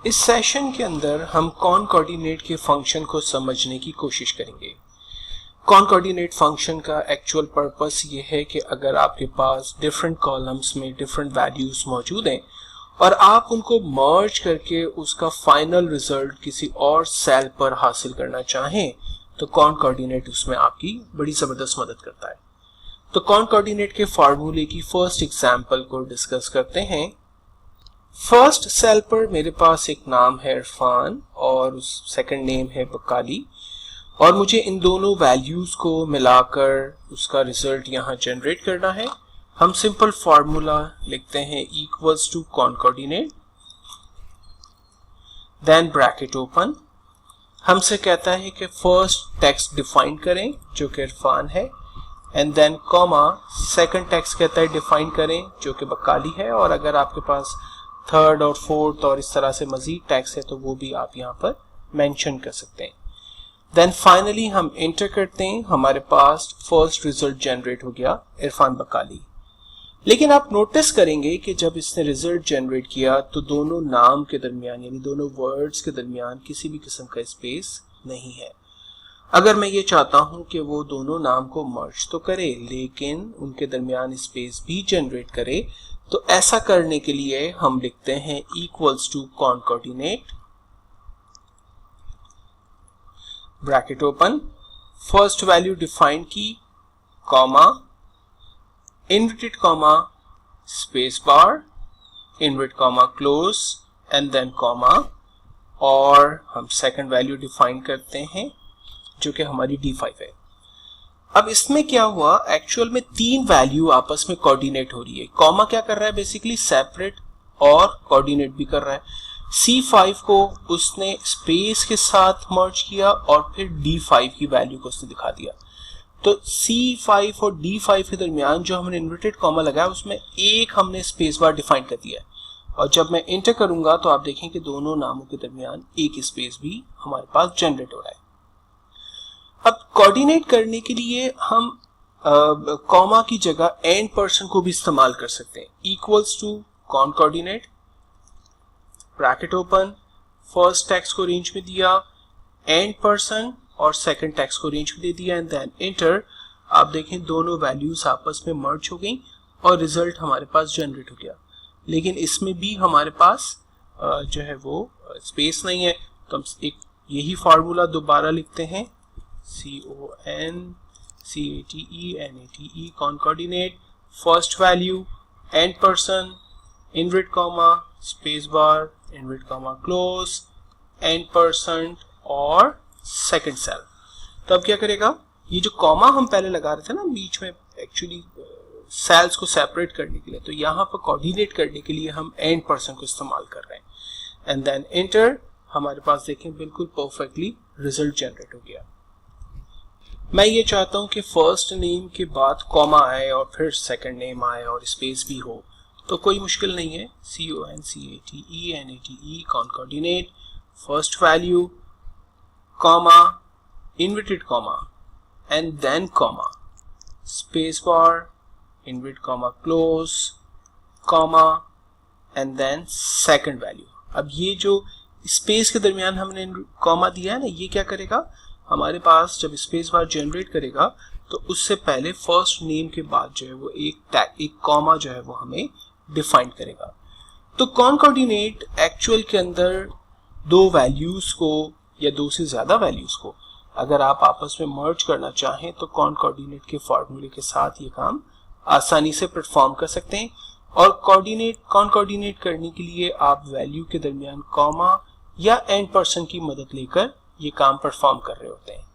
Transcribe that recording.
इस सेशन के अंदर हम कॉनकॉर्डिनेट के फंक्शन को समझने की कोशिश करेंगे। कॉनकॉर्डिनेट फंक्शन का एक्चुअल पर्पस ये है कि अगर आपके पास डिफरेंट कॉलम्स में डिफरेंट वैल्यूज मौजूद हैं और आप उनको मर्ज करके उसका फाइनल रिजल्ट किसी और सेल पर हासिल करना चाहें तो कॉनकॉर्डिनेट उसमें आपकी बड़ी ज़बरदस्त मदद करता है। तो कॉनकॉर्डिनेट के फार्मूले की फर्स्ट एग्जांपल को डिस्कस करते हैं। फर्स्ट सेल पर मेरे पास एक नाम है इरफान और सेकंड नेम है बकाली और मुझे इन दोनों वैल्यूज को मिलाकर उसका रिजल्ट यहाँ जनरेट करना है। हम सिंपल फार्मूला लिखते हैं equals to concatenate, then bracket open. हमसे कहता है कि फर्स्ट टेक्स्ट डिफाइन करें जो कि इरफान है and then comma, second text कहता है डिफाइन करें जो कि बकाली है, और अगर आपके पास थर्ड और फोर्थ और इस तरह से मजीद टेक्स्ट है तो वो भी आप यहाँ पर मेंशन कर सकते हैं। देन फाइनली हम इंटर करते हैं, हमारे पास फर्स्ट रिजल्ट जनरेट हो गया इरफान बकाली। लेकिन आप नोटिस करेंगे कि जब इसने रिजल्ट जनरेट किया तो दोनों नाम के दरमियान यानी दोनों वर्ड्स के दरमियान किसी भी किस्म का स्पेस नहीं है। अगर मैं ये चाहता हूं कि वो दोनों नाम को मर्ज तो करे लेकिन उनके दरमियान स्पेस भी जनरेट करे, तो ऐसा करने के लिए हम लिखते हैं equals to concatenate, bracket open, first value define की, comma, inverted comma, space bar, inverted comma close and then comma, और हम सेकंड वैल्यू डिफाइन करते हैं जो कि हमारी D5 है। अब इसमें क्या हुआ, एक्चुअल में तीन वैल्यू आपस में कोऑर्डिनेट हो रही है। कॉमा क्या कर रहा है, बेसिकली सेपरेट और कोऑर्डिनेट भी कर रहा है। C5 को उसने स्पेस के साथ मर्ज किया और फिर D5 की वैल्यू को उसने दिखा दिया। तो C5 और D5 के दरमियान जो हमने इन्वर्टेड कॉमा लगाया उसमें एक हमने स्पेस बार डिफाइन कर दिया है, और जब मैं इंटर करूंगा तो आप देखें कि दोनों नामों के दरमियान एक स्पेस भी हमारे पास जनरेट हो रहा है। अब कोऑर्डिनेट करने के लिए हम कॉमा की जगह एंड पर्सन को भी इस्तेमाल कर सकते हैं। Equals to concatenate, bracket open, first text को रेंज में दिया, एंड पर्सन और सेकंड टेक्स्ट को रेंज में दे दिया एंड देन इंटर। आप देखें दोनों वैल्यूज आपस में मर्ज हो गई और रिजल्ट हमारे पास जनरेट हो गया। लेकिन इसमें भी हमारे पास जो है वो स्पेस नहीं है, तो हम एक यही फार्मूला दोबारा लिखते हैं, CONCATENATE, concatenate, first value, ampersand, invert comma, space bar, invert comma close, ampersand और सेकंड सेल। तो अब क्या करेगा, ये जो कॉमा हम पहले लगा रहे थे ना बीच में एक्चुअली सेल्स को सेपरेट करने के लिए, तो यहाँ पर कोऑर्डिनेट करने के लिए हम एंड पर्सन को इस्तेमाल कर रहे हैं एंड देन इंटर। हमारे पास देखें बिल्कुल परफेक्टली रिजल्ट जनरेट हो गया। मैं ये चाहता हूं कि फर्स्ट नेम के बाद कॉमा आए और फिर सेकंड नेम आए और स्पेस भी हो, तो कोई मुश्किल नहीं है। CONCATENATE, concatenate, first value, comma, inverted comma and then comma, space bar, inverted comma close, comma and then second value. अब ये जो स्पेस के दरमियान हमने कॉमा दिया है ना, ये क्या करेगा, हमारे पास जब स्पेस बार जनरेट करेगा तो उससे पहले फर्स्ट नेम के बाद जो है वो एक कॉमा जो है वो हमें डिफाइन करेगा। तो कॉनकॉर्डिनेट एक्चुअल के अंदर दो वैल्यूज को या दो से ज्यादा वैल्यूज को अगर आप आपस में मर्ज करना चाहें तो कॉनकॉर्डिनेट के फार्मूले के साथ ये काम आसानी से परफॉर्म कर सकते हैं। और कॉनकॉर्डिनेट करने के लिए आप वैल्यू के दरमियान कॉमा या एंड पर्सन की मदद लेकर ये काम परफॉर्म कर रहे होते हैं।